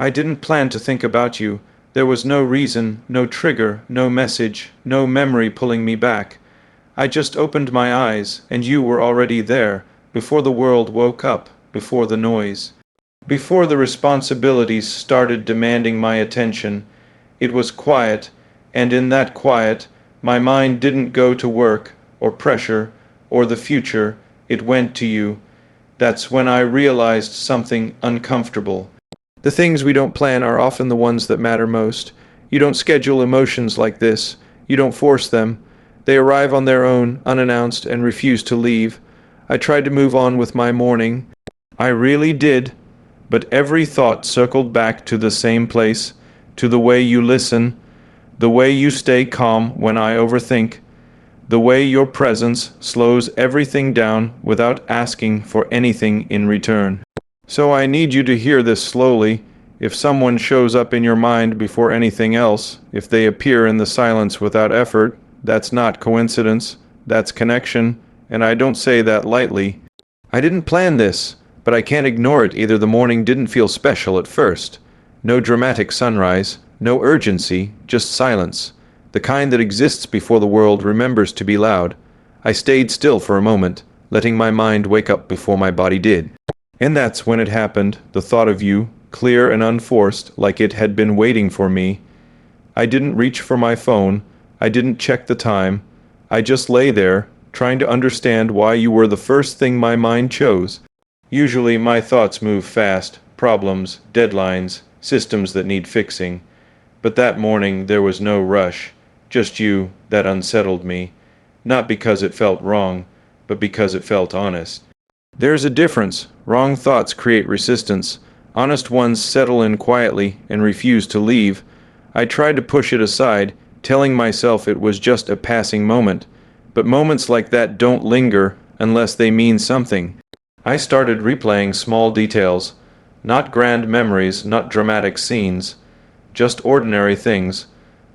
I didn't plan to think about you. There was no reason, no trigger, no message, no memory pulling me back. I just opened my eyes, and you were already there, before the world woke up, before the noise. Before the responsibilities started demanding my attention. It was quiet, and in that quiet, my mind didn't go to work, or pressure, or the future, it went to you. That's when I realized something uncomfortable. The things we don't plan are often the ones that matter most. You don't schedule emotions like this. You don't force them. They arrive on their own, unannounced, and refuse to leave. I tried to move on with my morning. I really did. But every thought circled back to the same place, to the way you listen, the way you stay calm when I overthink, the way your presence slows everything down without asking for anything in return. So I need you to hear this slowly. If someone shows up in your mind before anything else, if they appear in the silence without effort, that's not coincidence, that's connection, and I don't say that lightly. I didn't plan this, but I can't ignore it either. The morning didn't feel special at first. No dramatic sunrise, no urgency, just silence. The kind that exists before the world remembers to be loud. I stayed still for a moment, letting my mind wake up before my body did. And that's when it happened, the thought of you, clear and unforced, like it had been waiting for me. I didn't reach for my phone. I didn't check the time. I just lay there, trying to understand why you were the first thing my mind chose. Usually my thoughts move fast, problems, deadlines, systems that need fixing. But that morning there was no rush, just you that unsettled me, not because it felt wrong, but because it felt honest. There's a difference. Wrong thoughts create resistance. Honest ones settle in quietly and refuse to leave. I tried to push it aside, telling myself it was just a passing moment. But moments like that don't linger unless they mean something. I started replaying small details, not grand memories, not dramatic scenes, just ordinary things.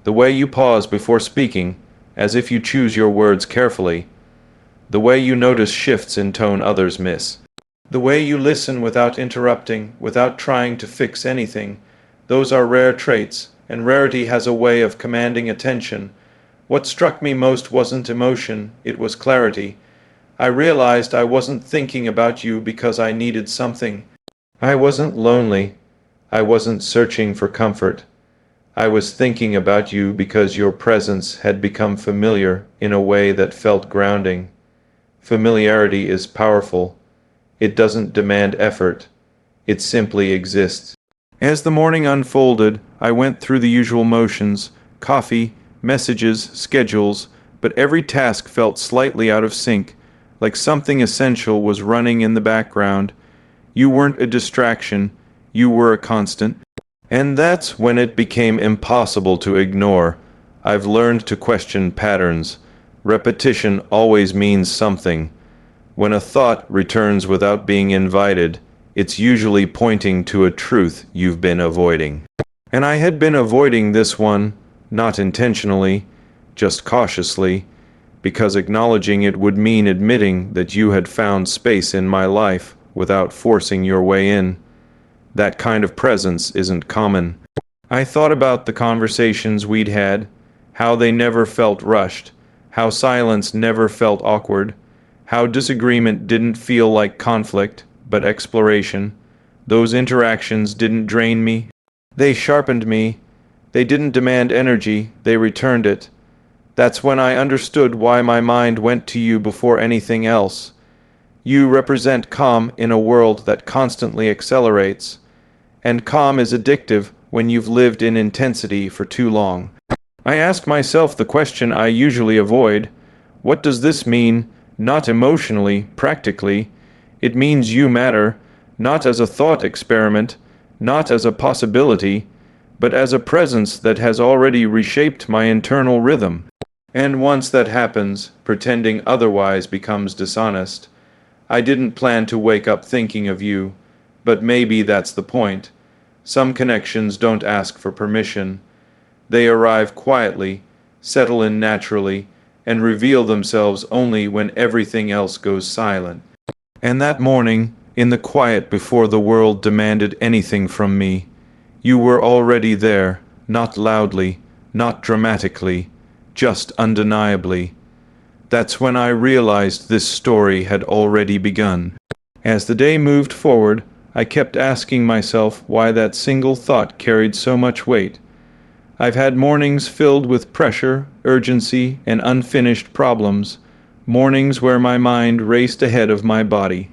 The way you pause before speaking, as if you choose your words carefully. The way you notice shifts in tone others miss. The way you listen without interrupting, without trying to fix anything. Those are rare traits, and rarity has a way of commanding attention. What struck me most wasn't emotion, it was clarity. I realized I wasn't thinking about you because I needed something. I wasn't lonely. I wasn't searching for comfort. I was thinking about you because your presence had become familiar in a way that felt grounding. Familiarity is powerful. It doesn't demand effort. It simply exists. As the morning unfolded, I went through the usual motions, coffee, messages, schedules, but every task felt slightly out of sync, like something essential was running in the background. You weren't a distraction, you were a constant. And that's when it became impossible to ignore. I've learned to question patterns. Repetition always means something. When a thought returns without being invited, it's usually pointing to a truth you've been avoiding. And I had been avoiding this one, not intentionally, just cautiously, because acknowledging it would mean admitting that you had found space in my life without forcing your way in. That kind of presence isn't common. I thought about the conversations we'd had, how they never felt rushed, how silence never felt awkward, how disagreement didn't feel like conflict, but exploration. Those interactions didn't drain me. They sharpened me. They didn't demand energy, they returned it. That's when I understood why my mind went to you before anything else. You represent calm in a world that constantly accelerates. And calm is addictive when you've lived in intensity for too long. I ask myself the question I usually avoid. What does this mean? Not emotionally, practically. It means you matter, not as a thought experiment, not as a possibility, but as a presence that has already reshaped my internal rhythm. And once that happens, pretending otherwise becomes dishonest. I didn't plan to wake up thinking of you, but maybe that's the point. Some connections don't ask for permission. They arrive quietly, settle in naturally, and reveal themselves only when everything else goes silent. And that morning, in the quiet before the world demanded anything from me, You were already there, not loudly, not dramatically, just undeniably. That's when I realized this story had already begun. As the day moved forward, I kept asking myself why that single thought carried so much weight. I've had mornings filled with pressure, urgency, and unfinished problems, mornings where my mind raced ahead of my body.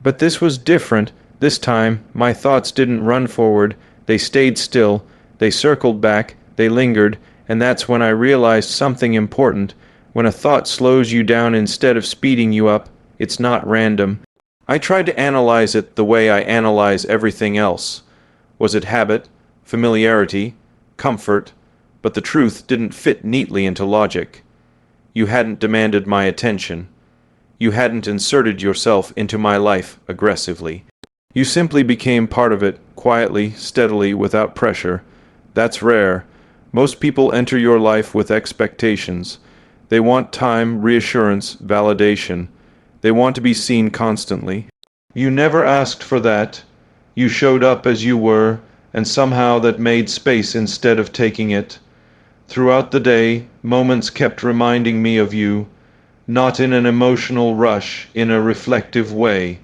But this was different. This time, my thoughts didn't run forward, they stayed still, they circled back, they lingered, and that's when I realized something important. When a thought slows you down instead of speeding you up, it's not random. I tried to analyze it the way I analyze everything else. Was it habit, familiarity, comfort? But the truth didn't fit neatly into logic. You hadn't demanded my attention. You hadn't inserted yourself into my life aggressively. You simply became part of it, quietly, steadily, without pressure. That's rare. Most people enter your life with expectations. They want time, reassurance, validation. They want to be seen constantly. You never asked for that. You showed up as you were, and somehow that made space instead of taking it. Throughout the day, moments kept reminding me of you, not in an emotional rush, in a reflective way.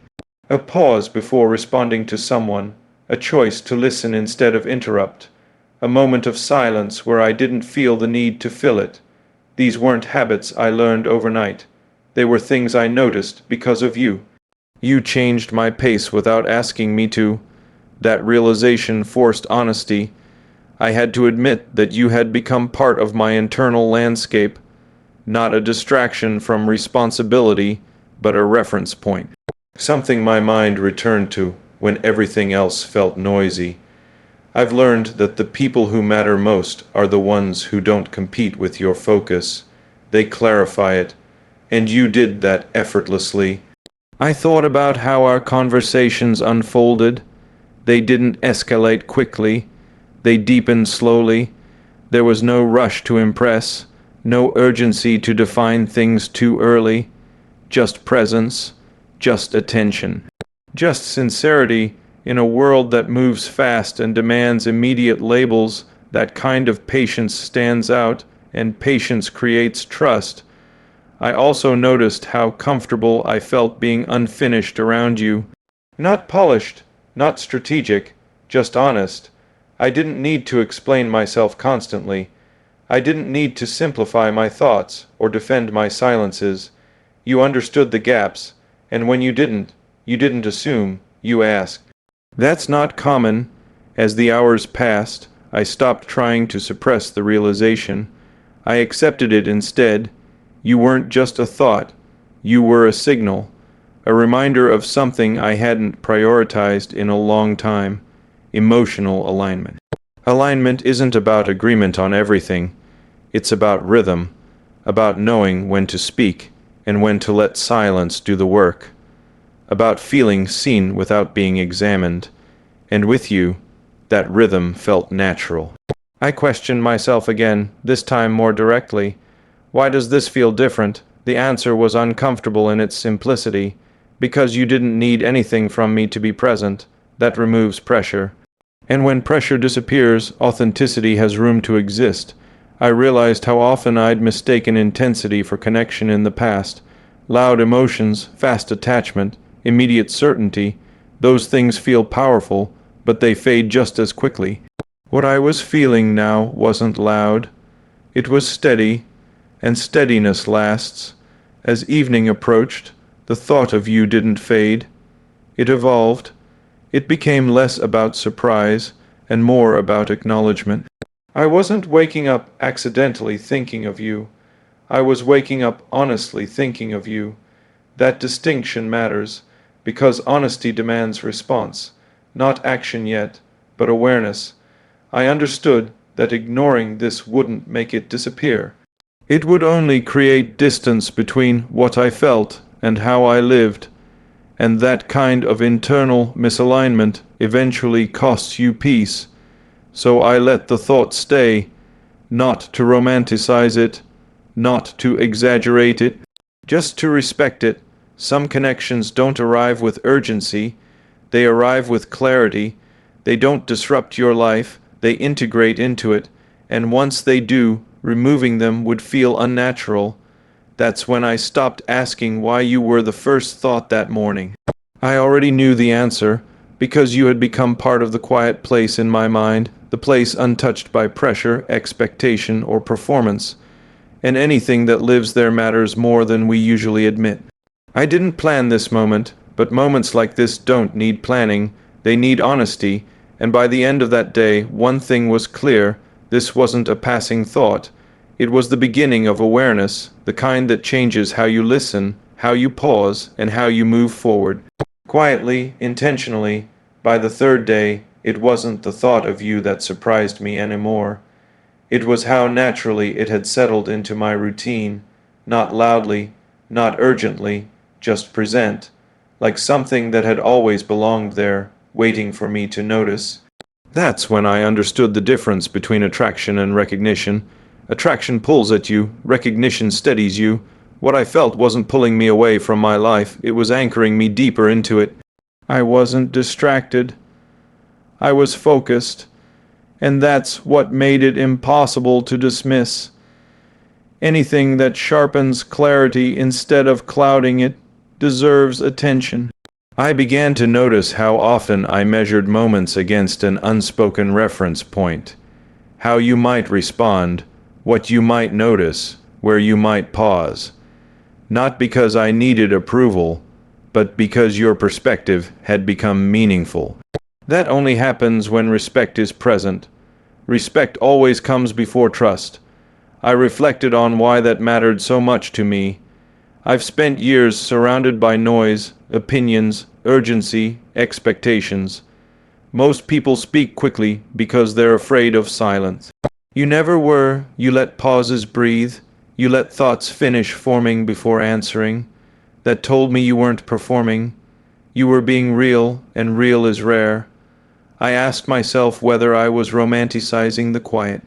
A pause before responding to someone, a choice to listen instead of interrupt, a moment of silence where I didn't feel the need to fill it. These weren't habits I learned overnight. They were things I noticed because of you. You changed my pace without asking me to. That realization forced honesty. I had to admit that you had become part of my internal landscape, not a distraction from responsibility, but a reference point. Something my mind returned to when everything else felt noisy. I've learned that the people who matter most are the ones who don't compete with your focus. They clarify it, and you did that effortlessly. I thought about how our conversations unfolded. They didn't escalate quickly. They deepened slowly. There was no rush to impress, no urgency to define things too early. Just presence, just attention, just sincerity. In a world that moves fast and demands immediate labels, that kind of patience stands out, and patience creates trust. I also noticed how comfortable I felt being unfinished around you. Not polished, not strategic, just honest. I didn't need to explain myself constantly. I didn't need to simplify my thoughts or defend my silences. You understood the gaps, and when you didn't assume, you asked. That's not common. As the hours passed, I stopped trying to suppress the realization. I accepted it instead. You weren't just a thought. You were a signal, a reminder of something I hadn't prioritized in a long time: emotional alignment. Alignment isn't about agreement on everything. It's about rhythm, about knowing when to speak and when to let silence do the work, about feeling seen without being examined. And with you, that rhythm felt natural. I questioned myself again, this time more directly. Why does this feel different? The answer was uncomfortable in its simplicity. Because you didn't need anything from me to be present. That removes pressure. And when pressure disappears, authenticity has room to exist. I realized how often I'd mistaken intensity for connection in the past. Loud emotions, fast attachment, immediate certainty, those things feel powerful, but they fade just as quickly. What I was feeling now wasn't loud. It was steady, and steadiness lasts. As evening approached, the thought of you didn't fade. It evolved. It became less about surprise and more about acknowledgement. I wasn't waking up accidentally thinking of you. I was waking up honestly thinking of you. That distinction matters, because honesty demands response, not action yet, but awareness. I understood that ignoring this wouldn't make it disappear. It would only create distance between what I felt and how I lived, and that kind of internal misalignment eventually costs you peace. So I let the thought stay, not to romanticize it, not to exaggerate it, just to respect it. Some connections don't arrive with urgency, they arrive with clarity. They don't disrupt your life, they integrate into it, and once they do, removing them would feel unnatural. That's when I stopped asking why you were the first thought that morning. I already knew the answer, because you had become part of the quiet place in my mind, the place untouched by pressure, expectation, or performance, and anything that lives there matters more than we usually admit. I didn't plan this moment, but moments like this don't need planning, they need honesty, and by the end of that day, one thing was clear: this wasn't a passing thought. It was the beginning of awareness, the kind that changes how you listen, how you pause, and how you move forward. Quietly, intentionally, by the third day, it wasn't the thought of you that surprised me anymore. It was how naturally it had settled into my routine, not loudly, not urgently, just present, like something that had always belonged there, waiting for me to notice. That's when I understood the difference between attraction and recognition. Attraction pulls at you, recognition steadies you. What I felt wasn't pulling me away from my life, it was anchoring me deeper into it. I wasn't distracted. I was focused, and that's what made it impossible to dismiss. Anything that sharpens clarity instead of clouding it deserves attention. I began to notice how often I measured moments against an unspoken reference point. How you might respond, what you might notice, where you might pause. Not because I needed approval, but because your perspective had become meaningful. That only happens when respect is present. Respect always comes before trust. I reflected on why that mattered so much to me. I've spent years surrounded by noise, opinions, urgency, expectations. Most people speak quickly because they're afraid of silence. You never were. You let pauses breathe. You let thoughts finish forming before answering. That told me you weren't performing. You were being real, and real is rare. I asked myself whether I was romanticizing the quiet,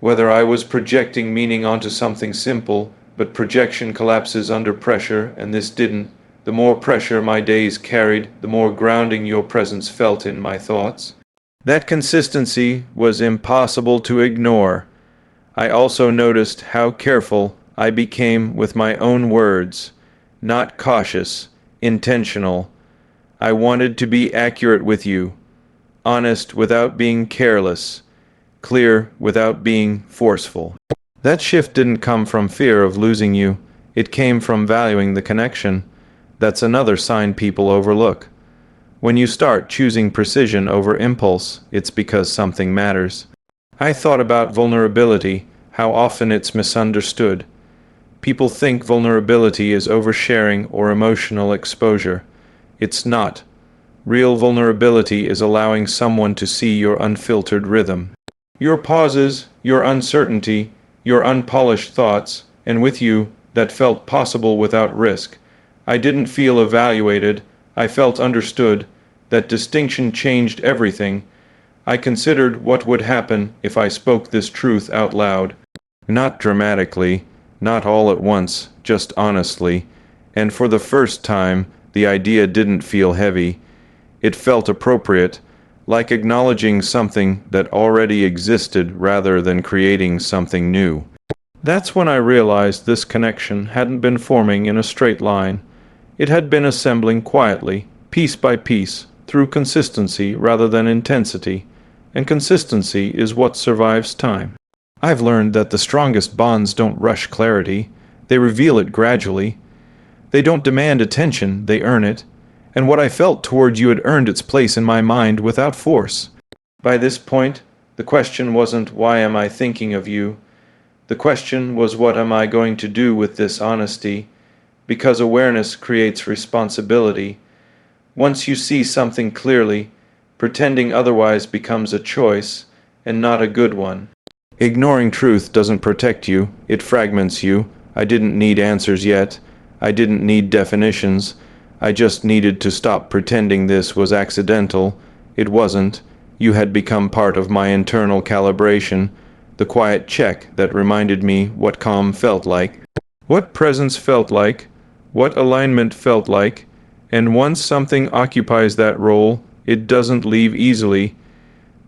whether I was projecting meaning onto something simple, but projection collapses under pressure, and this didn't. The more pressure my days carried, the more grounding your presence felt in my thoughts. That consistency was impossible to ignore. I also noticed how careful I became with my own words, not cautious, intentional. I wanted to be accurate with you, honest without being careless, clear without being forceful. That shift didn't come from fear of losing you. It came from valuing the connection. That's another sign people overlook. When you start choosing precision over impulse, it's because something matters. I thought about vulnerability, how often it's misunderstood. People think vulnerability is oversharing or emotional exposure. It's not. Real vulnerability is allowing someone to see your unfiltered rhythm. Your pauses, your uncertainty, your unpolished thoughts, and with you, that felt possible without risk. I didn't feel evaluated, I felt understood. That distinction changed everything. I considered what would happen if I spoke this truth out loud. Not dramatically, not all at once, just honestly. And for the first time, the idea didn't feel heavy. It felt appropriate, like acknowledging something that already existed rather than creating something new. That's when I realized this connection hadn't been forming in a straight line. It had been assembling quietly, piece by piece, through consistency rather than intensity, and consistency is what survives time. I've learned that the strongest bonds don't rush clarity, they reveal it gradually. They don't demand attention, they earn it, and what I felt toward you had earned its place in my mind without force. By this point, the question wasn't why am I thinking of you? The question was what am I going to do with this honesty? Because awareness creates responsibility. Once you see something clearly, pretending otherwise becomes a choice, and not a good one. Ignoring truth doesn't protect you, it fragments you. I didn't need answers yet. I didn't need definitions. I just needed to stop pretending this was accidental. It wasn't. You had become part of my internal calibration, the quiet check that reminded me what calm felt like, what presence felt like, what alignment felt like, and once something occupies that role, it doesn't leave easily.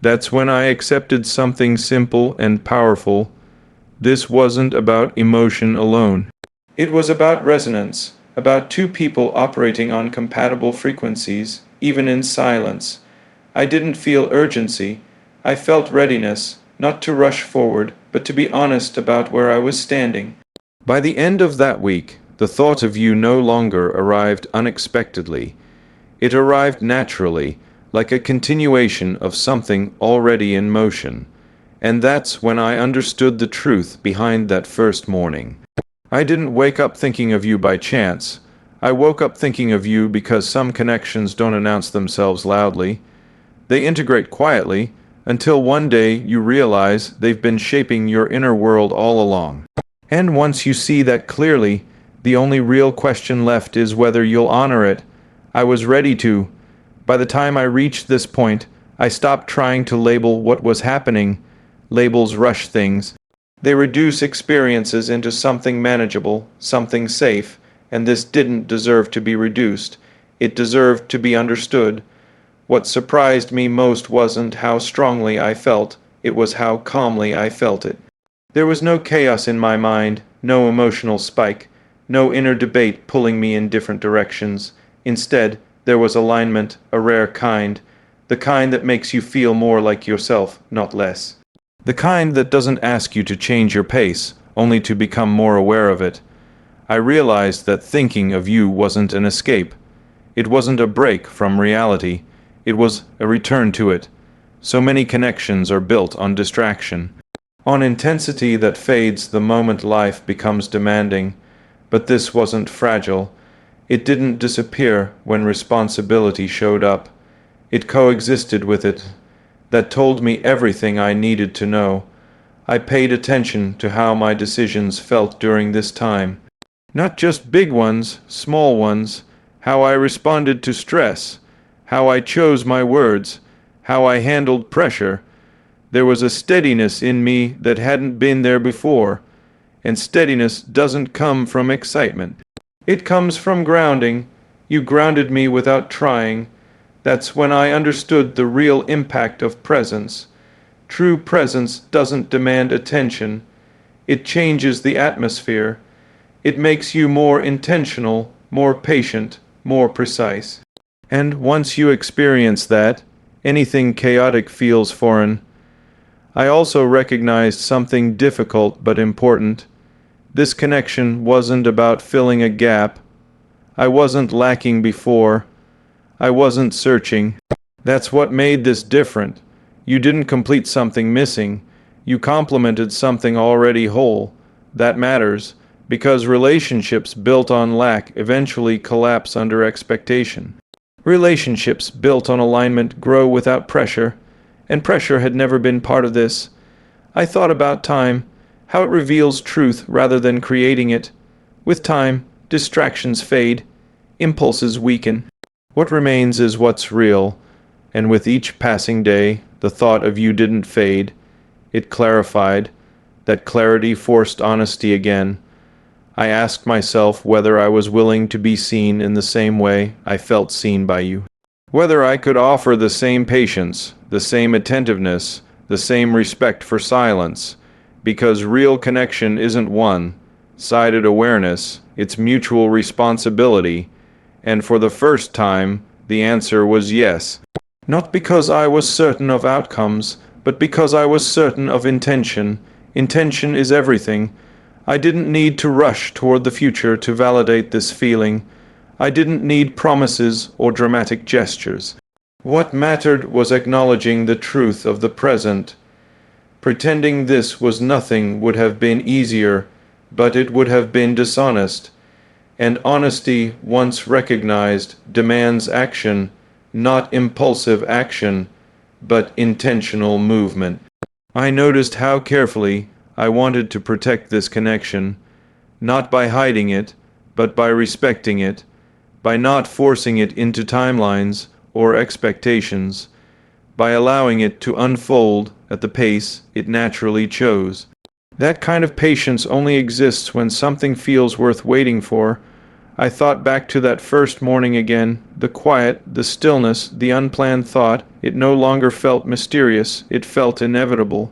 That's when I accepted something simple and powerful. This wasn't about emotion alone. It was about resonance, about two people operating on compatible frequencies, even in silence. I didn't feel urgency. I felt readiness, not to rush forward, but to be honest about where I was standing. By the end of that week, the thought of you no longer arrived unexpectedly. It arrived naturally, like a continuation of something already in motion. And that's when I understood the truth behind that first morning. I didn't wake up thinking of you by chance. I woke up thinking of you because some connections don't announce themselves loudly. They integrate quietly until one day you realize they've been shaping your inner world all along. And once you see that clearly, the only real question left is whether you'll honor it. I was ready to. By the time I reached this point, I stopped trying to label what was happening. Labels rush things. They reduce experiences into something manageable, something safe, and this didn't deserve to be reduced. It deserved to be understood. What surprised me most wasn't how strongly I felt, it was how calmly I felt it. There was no chaos in my mind, no emotional spike, no inner debate pulling me in different directions. Instead, there was alignment, a rare kind, the kind that makes you feel more like yourself, not less. The kind that doesn't ask you to change your pace, only to become more aware of it. I realized that thinking of you wasn't an escape. It wasn't a break from reality. It was a return to it. So many connections are built on distraction, on intensity that fades the moment life becomes demanding. But this wasn't fragile. It didn't disappear when responsibility showed up. It coexisted with it. That told me everything I needed to know. I paid attention to how my decisions felt during this time. Not just big ones, small ones, how I responded to stress, how I chose my words, how I handled pressure. There was a steadiness in me that hadn't been there before, and steadiness doesn't come from excitement. It comes from grounding. You grounded me without trying. That's when I understood the real impact of presence. True presence doesn't demand attention. It changes the atmosphere. It makes you more intentional, more patient, more precise. And once you experience that, anything chaotic feels foreign. I also recognized something difficult but important. This connection wasn't about filling a gap. I wasn't lacking before. I wasn't searching. That's what made this different. You didn't complete something missing. You complemented something already whole. That matters, because relationships built on lack eventually collapse under expectation. Relationships built on alignment grow without pressure, and pressure had never been part of this. I thought about time, how it reveals truth rather than creating it. With time, distractions fade, impulses weaken. What remains is what's real, and with each passing day, the thought of you didn't fade. It clarified. That clarity forced honesty again. I asked myself whether I was willing to be seen in the same way I felt seen by you. Whether I could offer the same patience, the same attentiveness, the same respect for silence. Because real connection isn't one-sided awareness, it's mutual responsibility. And for the first time, the answer was yes. Not because I was certain of outcomes, but because I was certain of intention. Intention is everything. I didn't need to rush toward the future to validate this feeling. I didn't need promises or dramatic gestures. What mattered was acknowledging the truth of the present. Pretending this was nothing would have been easier, but it would have been dishonest. And honesty, once recognized, demands action, not impulsive action, but intentional movement. I noticed how carefully I wanted to protect this connection, not by hiding it, but by respecting it, by not forcing it into timelines or expectations, by allowing it to unfold at the pace it naturally chose. That kind of patience only exists when something feels worth waiting for. I thought back to that first morning again, the quiet, the stillness, the unplanned thought. It no longer felt mysterious, it felt inevitable,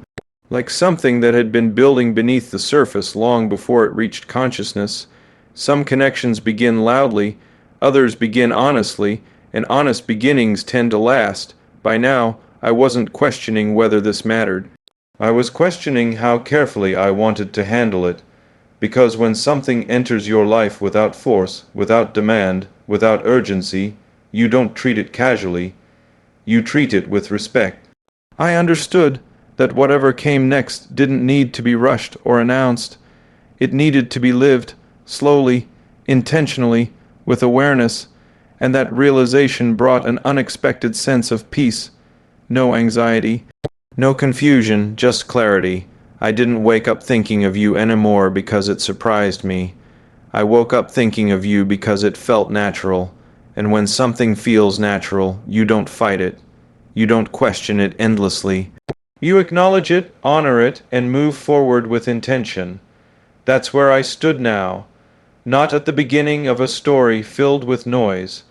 like something that had been building beneath the surface long before it reached consciousness. Some connections begin loudly, others begin honestly, and honest beginnings tend to last. By now, I wasn't questioning whether this mattered. I was questioning how carefully I wanted to handle it. Because when something enters your life without force, without demand, without urgency, you don't treat it casually, you treat it with respect. I understood that whatever came next didn't need to be rushed or announced. It needed to be lived, slowly, intentionally, with awareness, and that realization brought an unexpected sense of peace. No anxiety, no confusion, just clarity. I didn't wake up thinking of you anymore because it surprised me. I woke up thinking of you because it felt natural. And when something feels natural, you don't fight it. You don't question it endlessly. You acknowledge it, honor it, and move forward with intention. That's where I stood now, not at the beginning of a story filled with noise,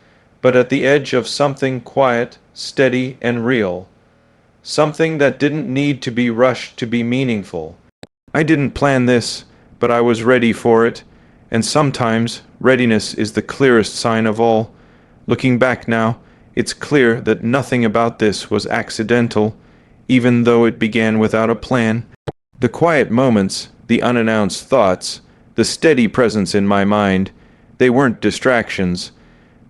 but at the edge of something quiet, steady, and real. Something that didn't need to be rushed to be meaningful. I didn't plan this, but I was ready for it, and sometimes readiness is the clearest sign of all. Looking back now, it's clear that nothing about this was accidental, even though it began without a plan. The quiet moments, the unannounced thoughts, the steady presence in my mind, they weren't distractions.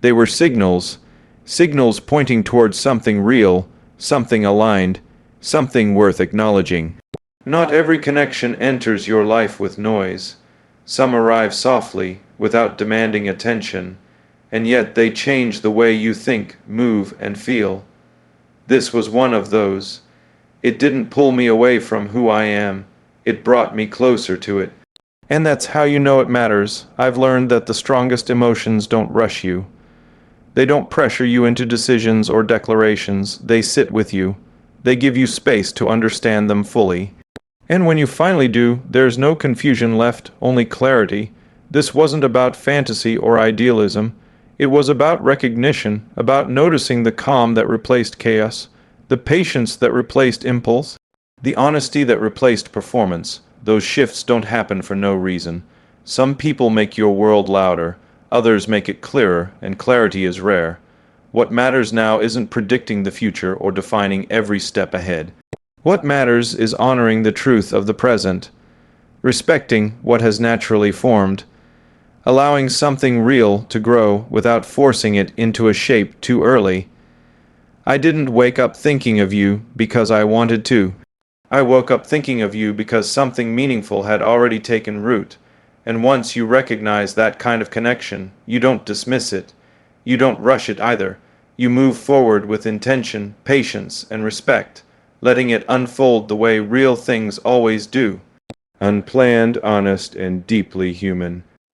They were signals, signals pointing towards something real, something aligned, something worth acknowledging. Not every connection enters your life with noise. Some arrive softly, without demanding attention, and yet they change the way you think, move, and feel. This was one of those. It didn't pull me away from who I am. It brought me closer to it. And that's how you know it matters. I've learned that the strongest emotions don't rush you. They don't pressure you into decisions or declarations. They sit with you. They give you space to understand them fully. And when you finally do, there's no confusion left, only clarity. This wasn't about fantasy or idealism. It was about recognition, about noticing the calm that replaced chaos, the patience that replaced impulse, the honesty that replaced performance. Those shifts don't happen for no reason. Some people make your world louder. Others make it clearer, and clarity is rare. What matters now isn't predicting the future or defining every step ahead. What matters is honoring the truth of the present, respecting what has naturally formed, allowing something real to grow without forcing it into a shape too early. I didn't wake up thinking of you because I wanted to. I woke up thinking of you because something meaningful had already taken root. And once you recognize that kind of connection, you don't dismiss it. You don't rush it either. You move forward with intention, patience, and respect, letting it unfold the way real things always do. Unplanned, honest, and deeply human.